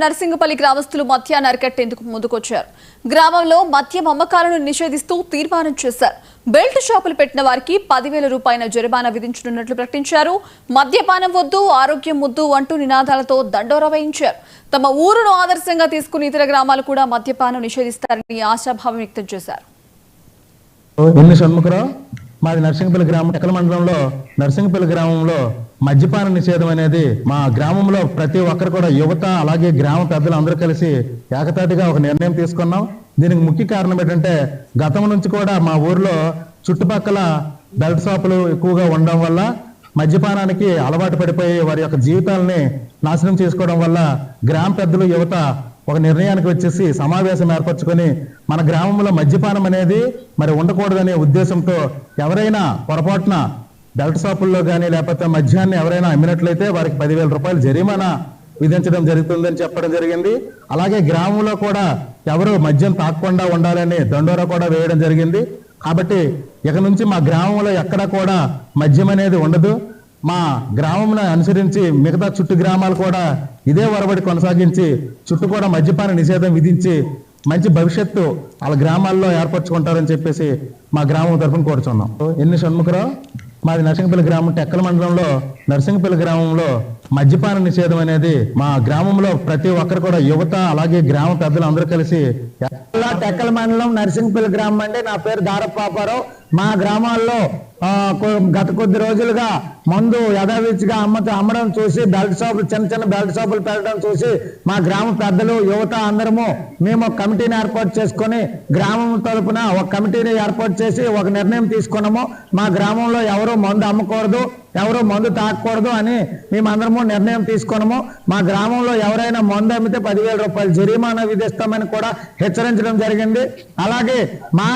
నర్సింగపల్లి గ్రామస్తులు మద్యాన్ని అరికట్టేందుకు ముందుకొచ్చారు. గ్రామంలో మద్యం అమ్మకాలను నిషేధిస్తూ తీర్మానం చేశారు. బెల్ట్ షాపులు పెట్టిన వారికి 10,000 రూపాయల జరిమానా విధించనున్నట్లు ప్రకటించారు. మద్యపానం వద్దు, ఆరోగ్యం వద్దు అంటూ నినాదాలతో దండోరా వేయించారు. తమ ఊరును ఆదర్శంగా తీసుకుని ఇతర గ్రామాలు కూడా మద్యపానం నిషేధిస్తారని ఆశాభావం వ్యక్తం చేశారు. మాది నర్సింగపల్లి గ్రామం టెక్కల మండలంలో నర్సింగపల్లి గ్రామంలో మద్యపాన నిషేధం అనేది మా గ్రామంలో ప్రతి ఒక్కరు కూడా యువత అలాగే గ్రామ పెద్దలు అందరూ కలిసి ఏకతాటిగా ఒక నిర్ణయం తీసుకున్నాం. దీనికి ముఖ్య కారణం ఏంటంటే గతం నుంచి కూడా మా ఊర్లో చుట్టుపక్కల బెల్ట్ షాపులు ఎక్కువగా ఉండడం వల్ల మద్యపానానికి అలవాటు పడిపోయి వారి యొక్క జీవితాలని నాశనం చేసుకోవడం వల్ల గ్రామ పెద్దలు యువత ఒక నిర్ణయానికి వచ్చేసి సమావేశం ఏర్పరచుకొని మన గ్రామంలో మద్యపానం అనేది మరి ఉండకూడదనే ఉద్దేశంతో ఎవరైనా పొరపాటున బెల్ట్ షాపుల్లో కానీ లేకపోతే మద్యాన్ని ఎవరైనా అమ్మినట్లయితే వారికి 10,000 రూపాయలు జరిమానా విధించడం జరుగుతుందని చెప్పడం జరిగింది. అలాగే గ్రామంలో కూడా ఎవరు మద్యం తాగకుండా ఉండాలని దండోరా కూడా వేయడం జరిగింది. కాబట్టి ఇక నుంచి మా గ్రామంలో ఎక్కడ కూడా మద్యం అనేది ఉండదు. మా గ్రామంను అనుసరించి మిగతా చుట్టు గ్రామాలు కూడా ఇదే వరబడి కొనసాగించి చుట్టూ కూడా మద్యపాన నిషేధం విధించి మంచి భవిష్యత్తు వాళ్ళ గ్రామాల్లో ఏర్పరచుకుంటారని చెప్పేసి మా గ్రామం తరఫున కోరుచున్నాం. షణ్ముఖరావు, మాది నర్సింగపల్లి గ్రామం టెక్కల మండలంలో నర్సింగపల్లి గ్రామంలో మద్యపాన నిషేధం అనేది మా గ్రామంలో ప్రతి ఒక్కరు కూడా యువత అలాగే గ్రామ పెద్దలు అందరూ కలిసి టెక్కల మండలం నర్సింగపల్లి గ్రామం అంటే నా పేరు దారపాపారావు. మా గ్రామాల్లో గత కొద్ది రోజులుగా మందు యథావిధిగా అమ్మడం చూసి బెల్ట్ షాపులు చిన్న బెల్ట్ షాపులు పెట్టడం చూసి మా గ్రామ పెద్దలు యువత అందరము మేము కమిటీని ఏర్పాటు చేసుకొని గ్రామం తరపున ఒక కమిటీని ఏర్పాటు చేసి ఒక నిర్ణయం తీసుకున్నాము. మా గ్రామంలో ఎవరు మందు అమ్మకూడదు, ఎవరు మందు తాగకూడదు అని మేమందరము నిర్ణయం తీసుకున్నాము. మా గ్రామంలో ఎవరైనా మందు అమ్మితే 10,000 రూపాయలు జరిమానా విధిస్తామని కూడా హెచ్చరించడం జరిగింది. అలాగే మా